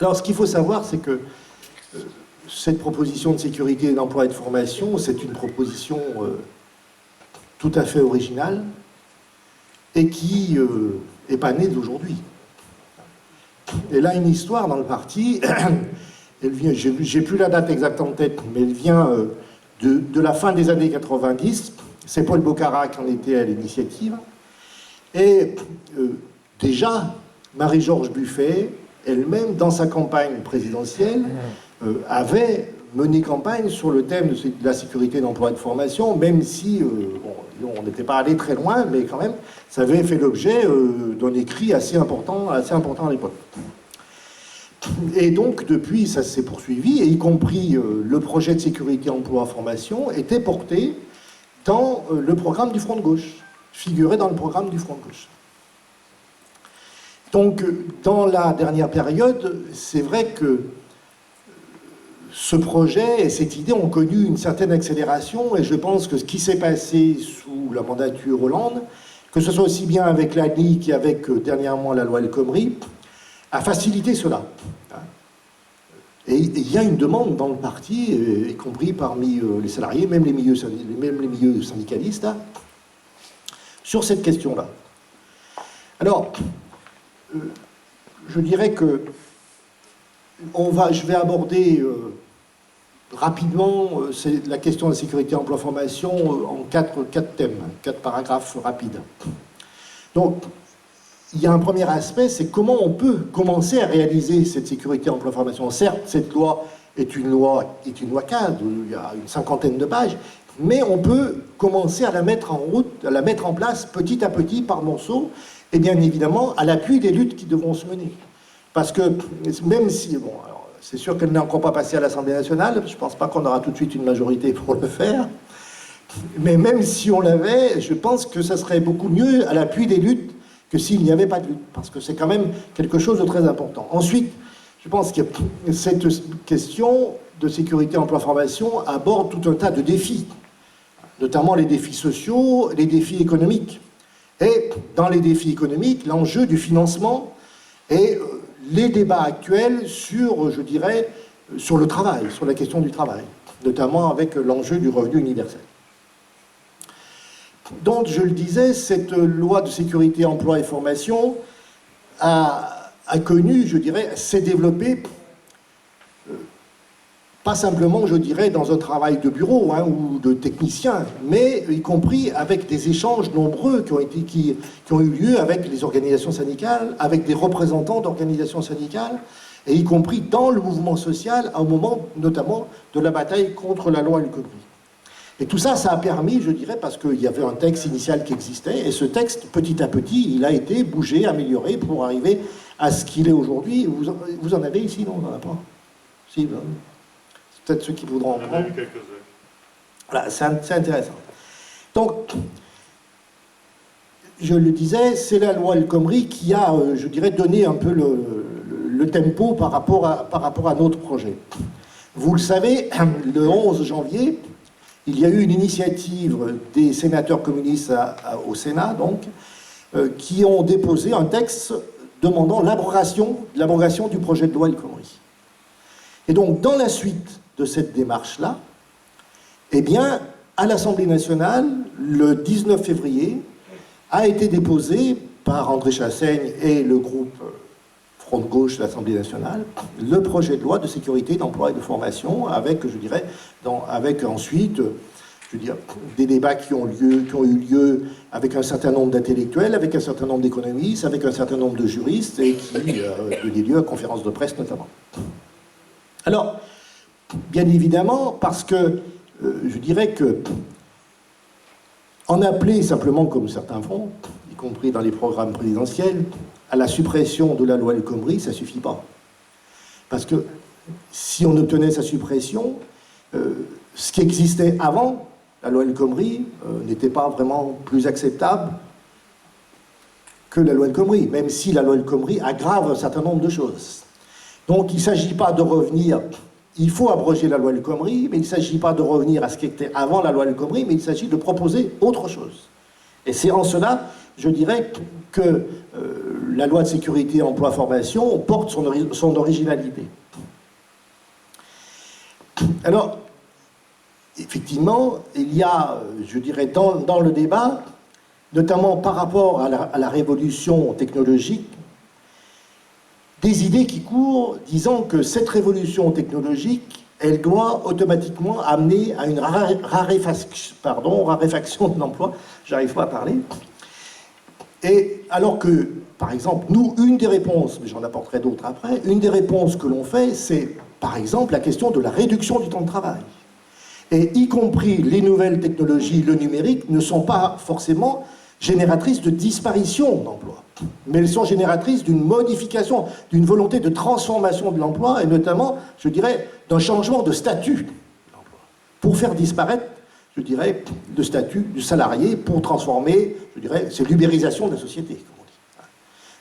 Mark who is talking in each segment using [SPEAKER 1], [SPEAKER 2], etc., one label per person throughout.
[SPEAKER 1] Alors, ce qu'il faut savoir, c'est que cette proposition de sécurité d'emploi et de formation, c'est une proposition tout à fait originale et qui n'est pas née d'aujourd'hui. Elle a une histoire dans le parti. Elle vient, j'ai plus la date exacte en tête, mais elle vient de la fin des années 90. C'est Paul Bocara qui en était à l'initiative. Et déjà, Marie-Georges Buffet, elle-même, dans sa campagne présidentielle, avait mené campagne sur le thème de la sécurité d'emploi et de formation, même si on n'était pas allé très loin, mais quand même, ça avait fait l'objet d'un écrit assez important à l'époque. Et donc, depuis, ça s'est poursuivi, et y compris le projet de sécurité emploi formation était porté dans le programme du Front de gauche, figurait dans le programme du Front de gauche. Donc, dans la dernière période, c'est vrai que ce projet et cette idée ont connu une certaine accélération, et je pense que ce qui s'est passé sous la mandature Hollande, que ce soit aussi bien avec l'ANI qu'avec dernièrement la loi El Khomri, a facilité cela. Et il y a une demande dans le parti, y compris parmi les salariés, même les milieux syndicalistes, sur cette question-là. Alors, je dirais que je vais aborder rapidement la question de la sécurité emploi-formation en quatre thèmes, 4 paragraphes rapides. Donc, il y a un premier aspect, c'est comment on peut commencer à réaliser cette sécurité emploi-formation. Certes, cette loi est une loi cadre, il y a une 50aine de pages, mais on peut commencer à la mettre en route, à la mettre en place petit à petit, par morceaux, et bien évidemment à l'appui des luttes qui devront se mener. Parce que même si, bon, alors, c'est sûr qu'elle n'est encore pas passée à l'Assemblée nationale, je ne pense pas qu'on aura tout de suite une majorité pour le faire, mais même si on l'avait, je pense que ça serait beaucoup mieux à l'appui des luttes que s'il n'y avait pas de lutte, parce que c'est quand même quelque chose de très important. Ensuite, je pense que cette question de sécurité emploi-formation aborde tout un tas de défis, notamment les défis sociaux, les défis économiques. Et dans les défis économiques, l'enjeu du financement et les débats actuels sur, je dirais, sur le travail, sur la question du travail, notamment avec l'enjeu du revenu universel. Donc, je le disais, cette loi de sécurité, emploi et formation a connu, je dirais, s'est développée, pas simplement, je dirais, dans un travail de bureau ou de technicien, mais y compris avec des échanges nombreux qui ont eu lieu avec les organisations syndicales, avec des représentants d'organisations syndicales, et y compris dans le mouvement social, au moment notamment de la bataille contre la loi El Khomri. Et tout ça, ça a permis, je dirais, parce qu'il y avait un texte initial qui existait, et ce texte, petit à petit, il a été bougé, amélioré pour arriver à ce qu'il est aujourd'hui. Vous en avez ici, non? On n'en a pas. Si, ben, c'est peut-être ceux qui voudront en prendre.
[SPEAKER 2] On en a eu quelques-uns.
[SPEAKER 1] Voilà, c'est intéressant. Donc, je le disais, c'est la loi El Khomri qui a, je dirais, donné un peu le tempo par rapport à notre projet. Vous le savez, le 11 janvier, il y a eu une initiative des sénateurs communistes au Sénat, donc, qui ont déposé un texte demandant l'abrogation du projet de loi El Khomri. Et donc, dans la suite de cette démarche-là, eh bien, à l'Assemblée nationale, le 19 février, a été déposé par André Chassaigne et le groupe Front de gauche de l'Assemblée nationale, le projet de loi de sécurité, d'emploi et de formation, avec, je dirais, avec ensuite, je veux dire, des débats qui ont eu lieu avec un certain nombre d'intellectuels, avec un certain nombre d'économistes, avec un certain nombre de juristes, et qui donnaient lieu à conférences de presse notamment. Alors, bien évidemment, parce que je dirais que en appeler simplement, comme certains font, y compris dans les programmes présidentiels, à la suppression de la loi El Khomri, ça ne suffit pas. Parce que si on obtenait sa suppression, ce qui existait avant la loi El Khomri n'était pas vraiment plus acceptable que la loi El Khomri, même si la loi El Khomri aggrave un certain nombre de choses. Donc il ne s'agit pas de revenir, il faut abroger la loi El Khomri, mais il ne s'agit pas de revenir à ce qui était avant la loi El Khomri, mais il s'agit de proposer autre chose. Et c'est en cela je dirais que la loi de sécurité emploi-formation porte son originalité. Alors, effectivement, il y a, je dirais, dans le débat, notamment par rapport à la révolution technologique, des idées qui courent disant que cette révolution technologique, elle doit automatiquement amener à une raréfaction de l'emploi, j'arrive pas à parler, et alors que, par exemple, nous, une des réponses, mais j'en apporterai d'autres après, une des réponses que l'on fait, c'est, par exemple, la question de la réduction du temps de travail. Et y compris les nouvelles technologies, le numérique, ne sont pas forcément génératrices de disparition d'emplois, mais elles sont génératrices d'une modification, d'une volonté de transformation de l'emploi, et notamment, je dirais, d'un changement de statut de l'emploi, pour faire disparaître, je dirais, le statut du salarié, pour transformer, je dirais, c'est l'ubérisation de la société, comme on dit.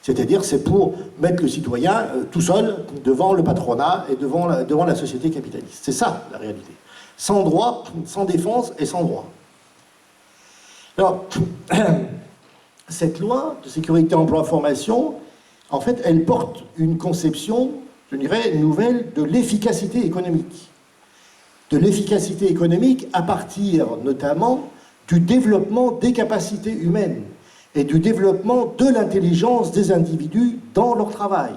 [SPEAKER 1] C'est-à-dire, c'est pour mettre le citoyen tout seul devant le patronat et devant la société capitaliste. C'est ça, la réalité. Sans droit, sans défense et sans droit. Alors, cette loi de sécurité emploi-formation, en fait, elle porte une conception, je dirais, nouvelle de l'efficacité économique. De l'efficacité économique à partir, notamment, du développement des capacités humaines et du développement de l'intelligence des individus dans leur travail.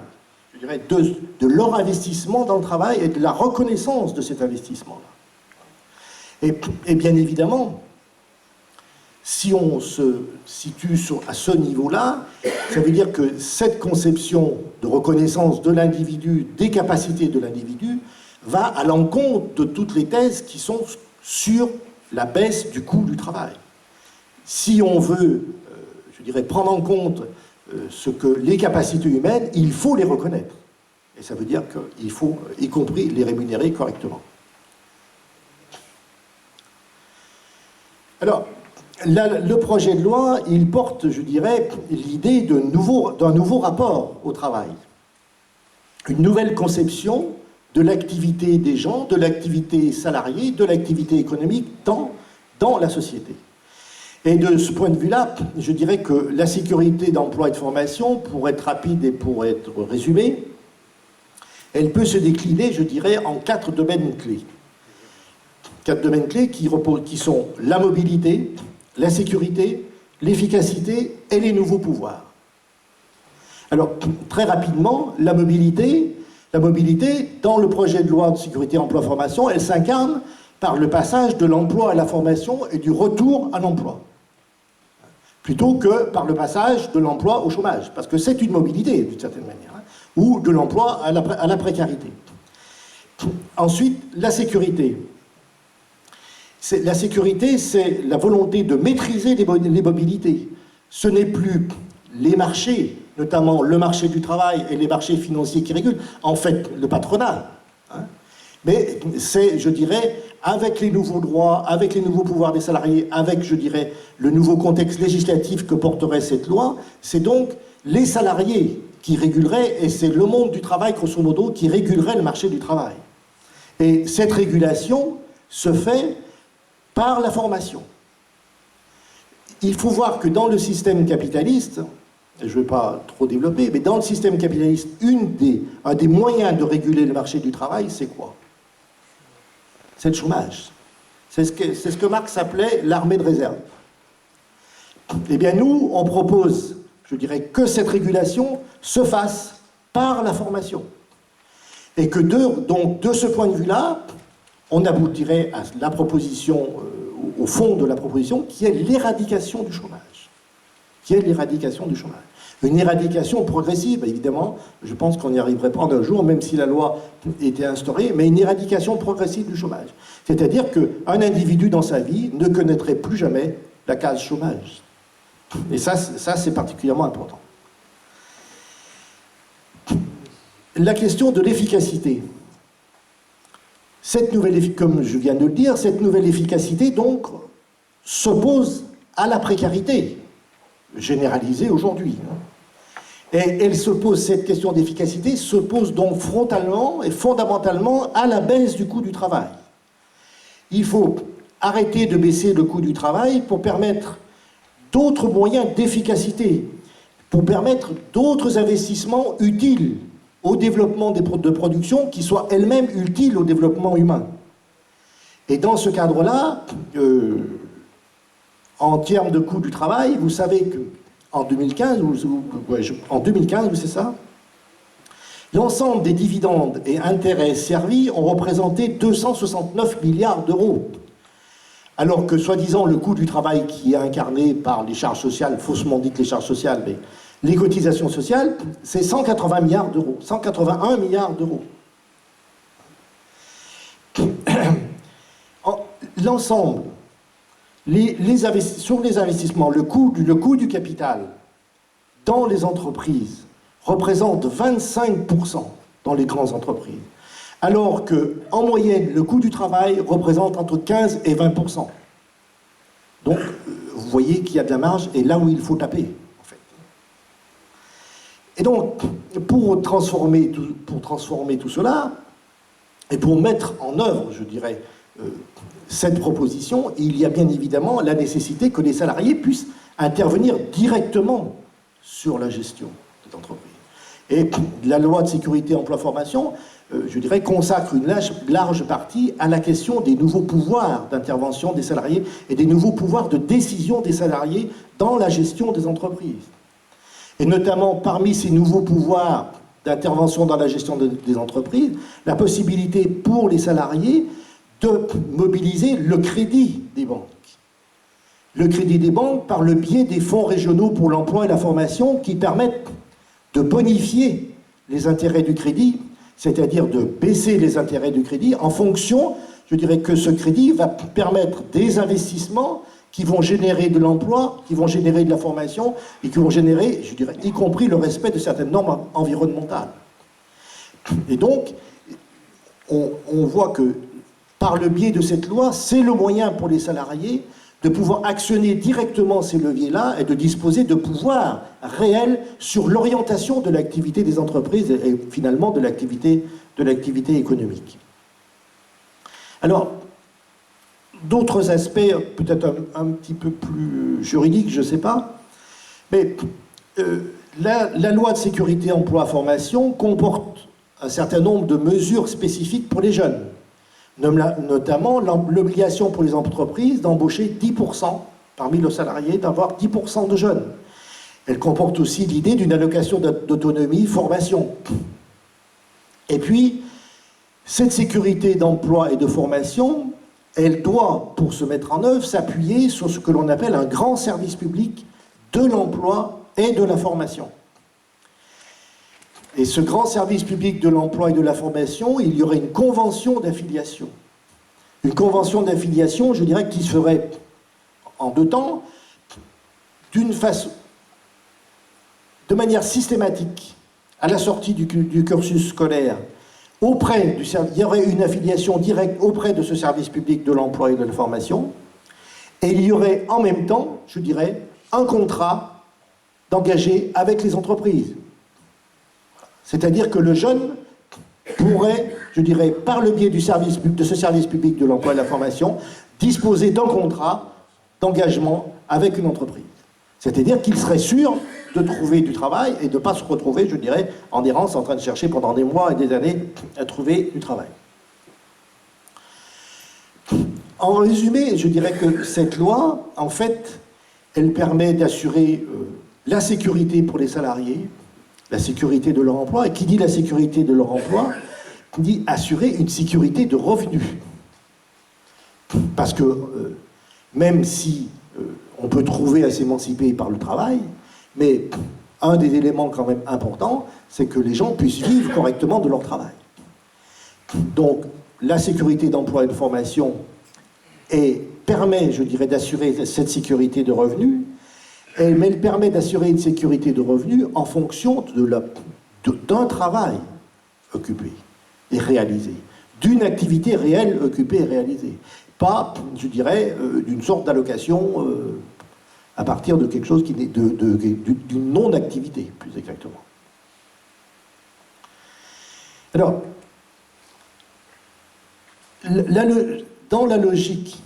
[SPEAKER 1] Je dirais, de leur investissement dans le travail et de la reconnaissance de cet investissement-là. Et bien évidemment, si on se situe à ce niveau-là, ça veut dire que cette conception de reconnaissance de l'individu, des capacités de l'individu, va à l'encontre de toutes les thèses qui sont sur la baisse du coût du travail. Si on veut, je dirais, prendre en compte les capacités humaines, il faut les reconnaître. Et ça veut dire qu'il faut, y compris, les rémunérer correctement. Alors, le projet de loi, il porte, je dirais, l'idée d'un nouveau rapport au travail. Une nouvelle conception de l'activité des gens, de l'activité salariée, de l'activité économique dans la société. Et de ce point de vue-là, je dirais que la sécurité d'emploi et de formation, pour être rapide et pour être résumée, elle peut se décliner, je dirais, en 4 domaines clés. 4 domaines clés qui sont la mobilité, la sécurité, l'efficacité et les nouveaux pouvoirs. Alors, très rapidement, la mobilité, dans le projet de loi de sécurité emploi-formation, elle s'incarne par le passage de l'emploi à la formation et du retour à l'emploi, plutôt que par le passage de l'emploi au chômage, parce que c'est une mobilité, d'une certaine manière, hein, ou de l'emploi à la précarité. Ensuite, la sécurité. La sécurité, c'est la volonté de maîtriser les mobilités. Ce n'est plus les marchés, notamment le marché du travail et les marchés financiers qui régulent, en fait, le patronat. Hein. Mais c'est, je dirais, avec les nouveaux droits, avec les nouveaux pouvoirs des salariés, avec, je dirais, le nouveau contexte législatif que porterait cette loi, c'est donc les salariés qui réguleraient, et c'est le monde du travail, grosso modo, qui régulerait le marché du travail. Et cette régulation se fait par la formation. Il faut voir que dans le système capitaliste, je ne vais pas trop développer, mais dans le système capitaliste, un des moyens de réguler le marché du travail, c'est quoi? C'est le chômage. C'est ce que Marx appelait l'armée de réserve. Eh bien, nous, on propose, je dirais, que cette régulation se fasse par la formation. Et que donc, de ce point de vue-là, on aboutirait à la proposition, au fond de la proposition, qui est l'éradication du chômage. Une éradication progressive, évidemment, je pense qu'on n'y arriverait pas en un jour, même si la loi était instaurée, mais une éradication progressive du chômage. C'est-à-dire qu'un individu dans sa vie ne connaîtrait plus jamais la case chômage. Et ça c'est particulièrement important. La question de l'efficacité. Comme je viens de le dire, cette nouvelle efficacité, donc, s'oppose à la précarité, généralisée aujourd'hui. Et cette question d'efficacité s'oppose donc frontalement et fondamentalement à la baisse du coût du travail. Il faut arrêter de baisser le coût du travail pour permettre d'autres moyens d'efficacité pour permettre d'autres investissements utiles au développement de production qui soient elles-mêmes utiles au développement humain. Et dans ce cadre-là, en termes de coût du travail, vous savez qu'en 2015, c'est ça, l'ensemble des dividendes et intérêts servis ont représenté 269 milliards d'euros. Alors que, soi-disant, le coût du travail qui est incarné par les charges sociales, faussement dites les charges sociales, mais les cotisations sociales, c'est 180 milliards d'euros, 181 milliards d'euros. L'ensemble, sur les investissements, le coût du capital dans les entreprises représente 25% dans les grandes entreprises, alors qu'en moyenne, le coût du travail représente entre 15 et 20%. Donc, vous voyez qu'il y a de la marge, et là où il faut taper, en fait. Et donc, pour transformer tout cela, et pour mettre en œuvre, je dirais, cette proposition, il y a bien évidemment la nécessité que les salariés puissent intervenir directement sur la gestion des entreprises. Et la loi de sécurité emploi-formation, je dirais, consacre une large partie à la question des nouveaux pouvoirs d'intervention des salariés et des nouveaux pouvoirs de décision des salariés dans la gestion des entreprises. Et notamment, parmi ces nouveaux pouvoirs d'intervention dans la gestion des entreprises, la possibilité pour les salariés de mobiliser le crédit des banques. Le crédit des banques par le biais des fonds régionaux pour l'emploi et la formation qui permettent de bonifier les intérêts du crédit, c'est-à-dire de baisser les intérêts du crédit en fonction, je dirais que ce crédit va permettre des investissements qui vont générer de l'emploi, qui vont générer de la formation et qui vont générer, je dirais, y compris le respect de certaines normes environnementales. Et donc, on voit que par le biais de cette loi, c'est le moyen pour les salariés de pouvoir actionner directement ces leviers-là et de disposer de pouvoirs réels sur l'orientation de l'activité des entreprises et finalement de l'activité économique. Alors, d'autres aspects, peut-être un petit peu plus juridiques, je ne sais pas, mais la loi de sécurité emploi-formation comporte un certain nombre de mesures spécifiques pour les jeunes. Notamment l'obligation pour les entreprises d'embaucher 10% parmi les salariés, d'avoir 10% de jeunes. Elle comporte aussi l'idée d'une allocation d'autonomie, formation. Et puis, cette sécurité d'emploi et de formation, elle doit, pour se mettre en œuvre, s'appuyer sur ce que l'on appelle un grand service public de l'emploi et de la formation. Et ce grand service public de l'emploi et de la formation, il y aurait une convention d'affiliation. Une convention d'affiliation, je dirais, qui se ferait en deux temps, de manière systématique, à la sortie du cursus scolaire, il y aurait une affiliation directe auprès de ce service public de l'emploi et de la formation, et il y aurait en même temps, je dirais, un contrat d'engagé avec les entreprises. C'est-à-dire que le jeune pourrait, je dirais, par le biais de ce service public de l'emploi et de la formation, disposer d'un contrat d'engagement avec une entreprise. C'est-à-dire qu'il serait sûr de trouver du travail et de ne pas se retrouver, je dirais, en errance, en train de chercher pendant des mois et des années à trouver du travail. En résumé, je dirais que cette loi, en fait, elle permet d'assurer la sécurité pour les salariés, la sécurité de leur emploi, et qui dit la sécurité de leur emploi, dit assurer une sécurité de revenus. Parce que même si on peut trouver à s'émanciper par le travail, mais un des éléments quand même importants, c'est que les gens puissent vivre correctement de leur travail. Donc, la sécurité d'emploi et de formation permet, je dirais, d'assurer cette sécurité de revenus, mais elle permet d'assurer une sécurité de revenus en fonction d'un travail occupé et réalisé, d'une activité réelle occupée et réalisée. Pas, je dirais, d'une sorte d'allocation à partir de quelque chose qui est d'une non-activité, plus exactement. Alors, dans la logique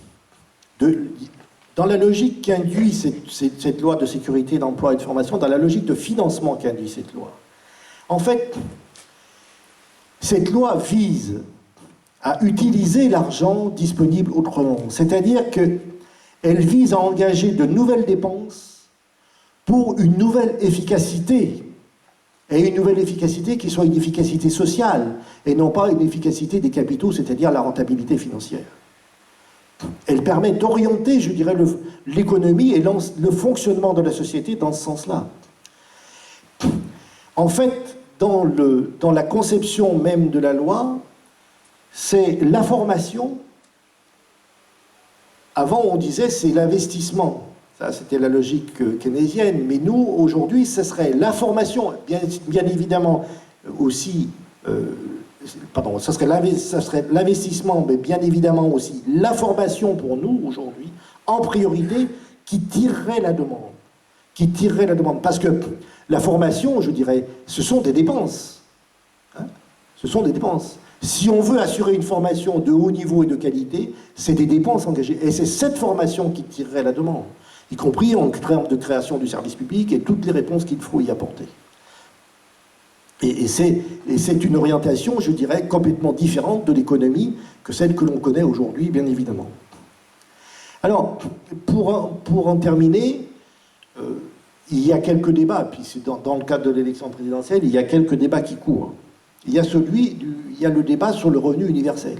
[SPEAKER 1] dans la logique qu'induit cette loi de sécurité, d'emploi et de formation, dans la logique de financement qu'induit cette loi. En fait, cette loi vise à utiliser l'argent disponible autrement. C'est-à-dire qu'elle vise à engager de nouvelles dépenses pour une nouvelle efficacité. Et une nouvelle efficacité qui soit une efficacité sociale, et non pas une efficacité des capitaux, c'est-à-dire la rentabilité financière. Elle permet d'orienter, je dirais, l'économie et le fonctionnement de la société dans ce sens-là. En fait, dans la conception même de la loi, c'est la formation. Avant, on disait c'est l'investissement. Ça, c'était la logique keynésienne. Mais nous, aujourd'hui, ce serait la formation, bien évidemment aussi... ça serait l'investissement, mais bien évidemment aussi la formation pour nous, aujourd'hui, en priorité, qui tirerait la demande. Qui tirerait la demande. Parce que la formation, je dirais, ce sont des dépenses. Hein, ce sont des dépenses. Si on veut assurer une formation de haut niveau et de qualité, c'est des dépenses engagées. Et c'est cette formation qui tirerait la demande, y compris en termes de création du service public et toutes les réponses qu'il faut y apporter. Et c'est une orientation, je dirais, complètement différente de l'économie que celle que l'on connaît aujourd'hui, bien évidemment. Alors, pour en terminer, il y a quelques débats, puis c'est dans le cadre de l'élection présidentielle, il y a quelques débats qui courent. Il y a le débat sur le revenu universel.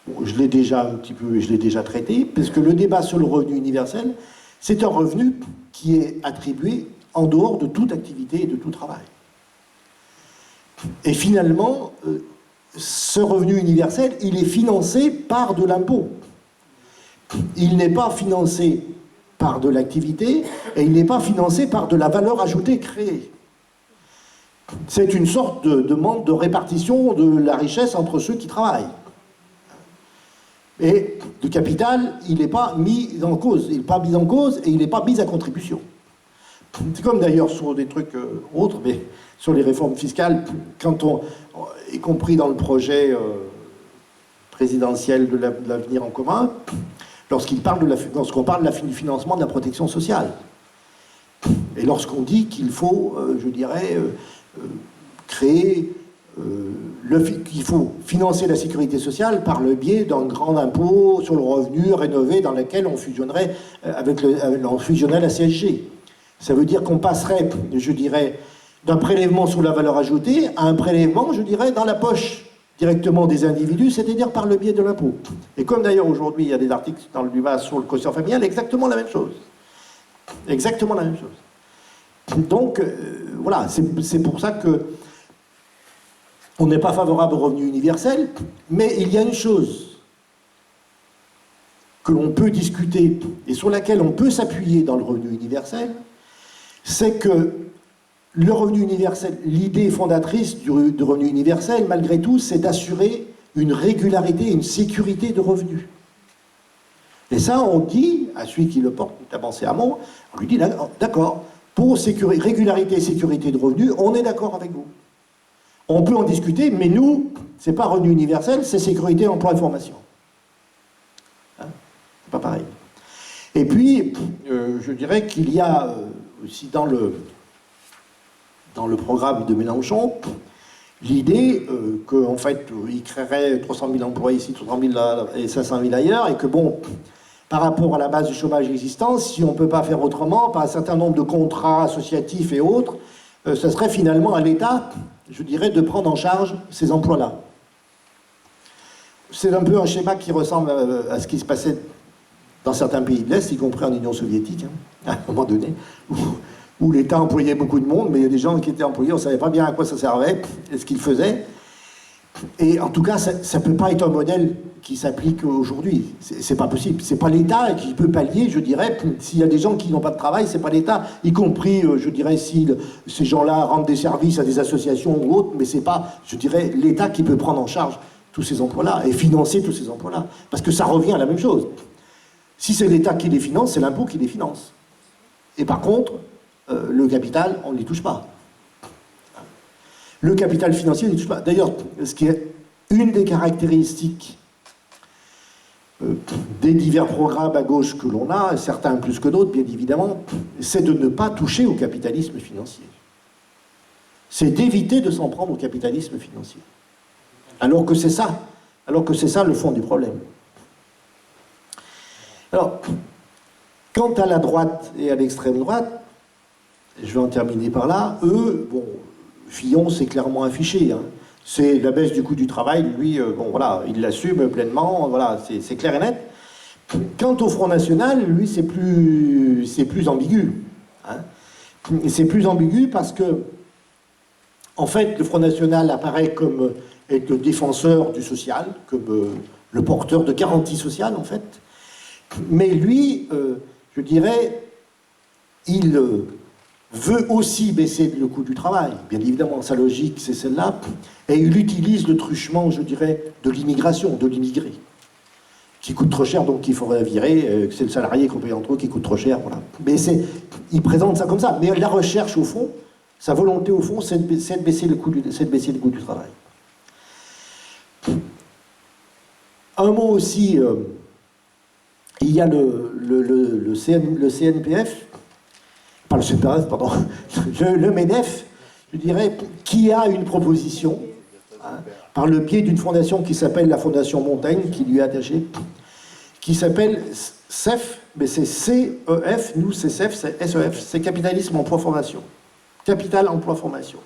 [SPEAKER 1] Bon, je l'ai déjà traité, parce que le débat sur le revenu universel, c'est un revenu qui est attribué en dehors de toute activité et de tout travail. Et finalement, ce revenu universel, il est financé par de l'impôt. Il n'est pas financé par de l'activité et il n'est pas financé par de la valeur ajoutée créée. C'est une sorte de demande de répartition de la richesse entre ceux qui travaillent. Et le capital, il n'est pas mis en cause. Il n'est pas mis en cause et il n'est pas mis à contribution. C'est comme d'ailleurs sur des trucs autres, mais sur les réformes fiscales, y compris dans le projet présidentiel de l'avenir en commun, lorsqu'on parle du financement de la protection sociale. Et lorsqu'on dit qu'il faut, je dirais, qu'il faut financer la sécurité sociale par le biais d'un grand impôt sur le revenu rénové dans lequel on fusionnerait la CSG. Ça veut dire qu'on passerait, je dirais, d'un prélèvement sur la valeur ajoutée à un prélèvement, je dirais, dans la poche directement des individus, c'est-à-dire par le biais de l'impôt. Et comme d'ailleurs aujourd'hui, il y a des articles dans le Dumas sur le quotient familial, exactement la même chose. Exactement la même chose. Donc, voilà, c'est pour ça que on n'est pas favorable au revenu universel, mais il y a une chose que l'on peut discuter et sur laquelle on peut s'appuyer dans le revenu universel, c'est que le revenu universel, l'idée fondatrice du revenu universel, malgré tout, c'est d'assurer une régularité, une sécurité de revenus. Et ça, on dit, à celui qui le porte, notamment c'est Hamon, on lui dit, d'accord, pour régularité et sécurité de revenus, on est d'accord avec vous. On peut en discuter, mais nous, c'est pas revenu universel, c'est sécurité, emploi et formation. Hein, c'est pas pareil. Et puis, je dirais qu'il y a aussi dans le programme de Mélenchon, l'idée qu'en fait, il créerait 300 000 emplois ici, 300 000 là, et 500 000 ailleurs, et que bon, par rapport à la base du chômage existant, si on ne peut pas faire autrement, par un certain nombre de contrats associatifs et autres, ce serait finalement à l'État, je dirais, de prendre en charge ces emplois-là. C'est un peu un schéma qui ressemble à ce qui se passait dans certains pays de l'Est, y compris en Union soviétique, hein, à un moment donné, où l'État employait beaucoup de monde, mais il y a des gens qui étaient employés, on ne savait pas bien à quoi ça servait et ce qu'ils faisaient. Et en tout cas, ça ne peut pas être un modèle qui s'applique aujourd'hui. C'est pas possible. C'est pas l'État qui peut pallier, je dirais, s'il y a des gens qui n'ont pas de travail, c'est pas l'État, y compris, je dirais, si ces gens-là rendent des services à des associations ou autres, mais c'est pas, je dirais, l'État qui peut prendre en charge tous ces emplois-là et financer tous ces emplois-là. Parce que ça revient à la même chose. Si c'est l'État qui les finance, c'est l'impôt qui les finance. Et par contre, le capital, on ne les touche pas. Le capital financier, on ne les touche pas. D'ailleurs, ce qui est une des caractéristiques des divers programmes à gauche que l'on a, certains plus que d'autres, bien évidemment, c'est de ne pas toucher au capitalisme financier. C'est d'éviter de s'en prendre au capitalisme financier. Alors que c'est ça le fond du problème. Alors, quant à la droite et à l'extrême droite, je vais en terminer par là, eux, bon, Fillon s'est clairement affiché, hein. C'est la baisse du coût du travail, lui, bon voilà, il l'assume pleinement, voilà, c'est clair et net. Quant au Front National, lui, c'est plus ambigu. Hein. C'est plus ambigu parce que, en fait, le Front National apparaît comme être le défenseur du social, comme le porteur de garanties sociales, en fait. Mais lui, je dirais, il veut aussi baisser le coût du travail. Bien évidemment, sa logique, c'est celle-là. Et il utilise le truchement, je dirais, de l'immigration, de l'immigré, qui coûte trop cher, donc il faudrait virer, c'est le salarié qu'on paye en trop qui coûte trop cher, voilà. Mais il présente ça comme ça. Mais la recherche, au fond, sa volonté, au fond, c'est de baisser le coût du travail. Un mot aussi, il y a le CNPF, pas le CNPF, pardon, le MEDEF, je dirais, qui a une proposition, hein, par le biais d'une fondation qui s'appelle la Fondation Montaigne, qui lui est attachée, qui s'appelle CEF, mais c'est CEF, nous c'est CEF, c'est SEF, c'est Capitalisme Emploi Formation. Capital Emploi Formation.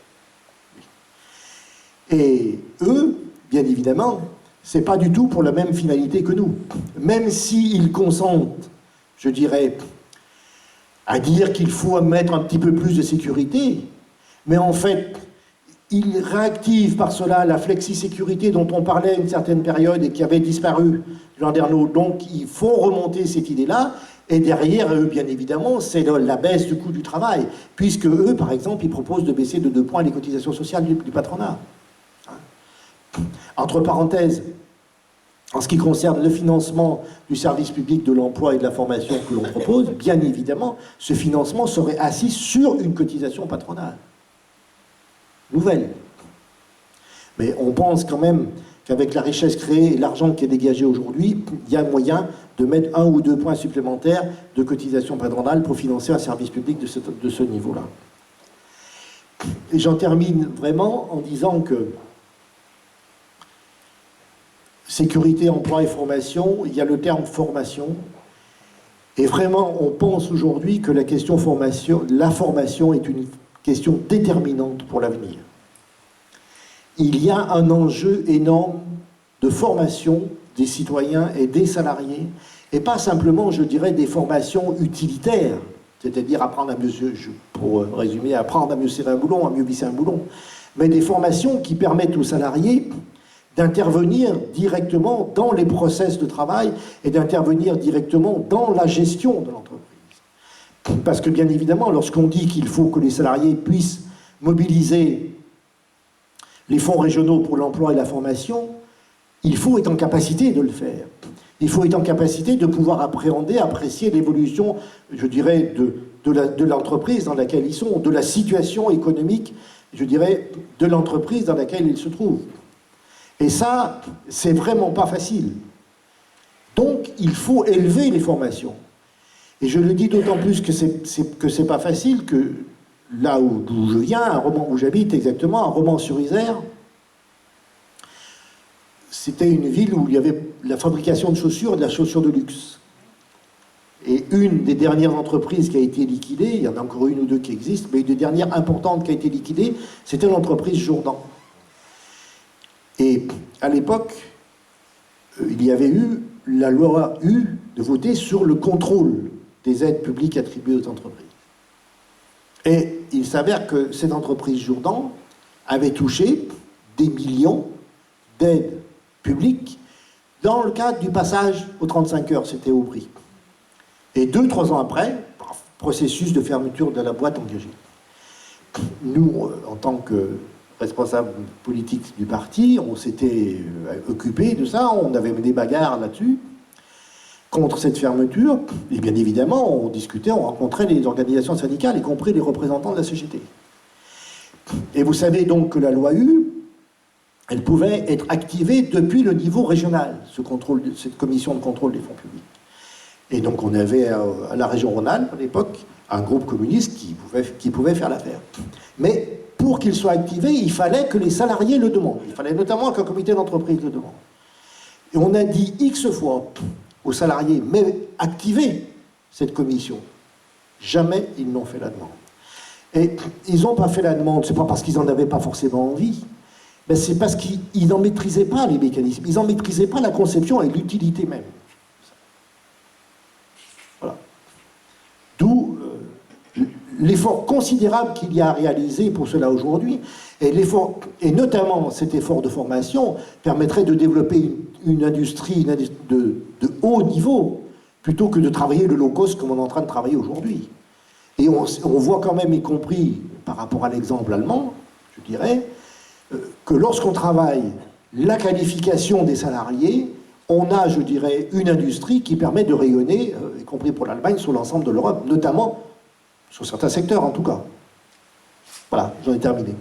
[SPEAKER 1] Et eux, bien évidemment, c'est pas du tout pour la même finalité que nous. Même s'ils consentent, je dirais, à dire qu'il faut mettre un petit peu plus de sécurité, mais en fait, ils réactivent par cela la flexi-sécurité dont on parlait à une certaine période et qui avait disparu l'an dernier. Donc, ils font remonter cette idée-là, et derrière eux, bien évidemment, c'est la baisse du coût du travail, puisque eux, par exemple, ils proposent de baisser de 2 points les cotisations sociales du patronat. Entre parenthèses, en ce qui concerne le financement du service public de l'emploi et de la formation que l'on propose, bien évidemment, ce financement serait assis sur une cotisation patronale. Nouvelle. Mais on pense quand même qu'avec la richesse créée et l'argent qui est dégagé aujourd'hui, il y a moyen de mettre 1 ou 2 points supplémentaires de cotisation patronale pour financer un service public de ce niveau-là. Et j'en termine vraiment en disant que sécurité, emploi et formation, il y a le terme formation. Et vraiment, on pense aujourd'hui que la formation est une question déterminante pour l'avenir. Il y a un enjeu énorme de formation des citoyens et des salariés, et pas simplement, je dirais, des formations utilitaires, c'est-à-dire apprendre à mieux, pour résumer, apprendre à mieux serrer un boulon, à mieux visser un boulon, mais des formations qui permettent aux salariés d'intervenir directement dans les process de travail et d'intervenir directement dans la gestion de l'entreprise. Parce que bien évidemment, lorsqu'on dit qu'il faut que les salariés puissent mobiliser les fonds régionaux pour l'emploi et la formation, il faut être en capacité de le faire. Il faut être en capacité de pouvoir appréhender, apprécier l'évolution, je dirais, de l'entreprise dans laquelle ils sont, de la situation économique, je dirais, de l'entreprise dans laquelle ils se trouvent. Et ça, c'est vraiment pas facile. Donc, il faut élever les formations. Et je le dis d'autant plus que c'est pas facile que là où je viens, où j'habite exactement, à Romans-sur-Isère, c'était une ville où il y avait la fabrication de chaussures et de la chaussure de luxe. Et une des dernières entreprises qui a été liquidée, il y en a encore une ou deux qui existent, mais une des dernières importantes qui a été liquidée, c'était l'entreprise Jourdan. Et à l'époque, il y avait eu la loi U de voter sur le contrôle des aides publiques attribuées aux entreprises. Et il s'avère que cette entreprise Jourdan avait touché des millions d'aides publiques dans le cadre du passage aux 35 heures, c'était au prix. Et 2-3 ans après, processus de fermeture de la boîte engagée. Nous, en tant que responsables politiques du parti, on s'était occupé de ça, on avait des bagarres là-dessus, contre cette fermeture, et bien évidemment, on discutait, on rencontrait les organisations syndicales, y compris les représentants de la CGT. Et vous savez donc que la loi U elle pouvait être activée depuis le niveau régional, cette commission de contrôle des fonds publics. Et donc on avait à la région Rhône-Alpes, à l'époque, un groupe communiste qui pouvait faire l'affaire. Mais pour qu'il soit activé, il fallait que les salariés le demandent. Il fallait notamment qu'un comité d'entreprise le demande. Et on a dit X fois aux salariés, mais activez cette commission. Jamais ils n'ont fait la demande. Et ils n'ont pas fait la demande, c'est pas parce qu'ils n'en avaient pas forcément envie, mais c'est parce qu'ils n'en maîtrisaient pas les mécanismes, ils n'en maîtrisaient pas la conception et l'utilité même. Voilà. D'où l'effort considérable qu'il y a à réaliser pour cela aujourd'hui, et notamment cet effort de formation permettrait de développer une industrie de haut niveau, plutôt que de travailler le low cost comme on est en train de travailler aujourd'hui. Et on voit quand même, y compris par rapport à l'exemple allemand, je dirais, que lorsqu'on travaille la qualification des salariés, on a, je dirais, une industrie qui permet de rayonner, y compris pour l'Allemagne, sur l'ensemble de l'Europe, notamment sur certains secteurs en tout cas. Voilà, j'en ai terminé.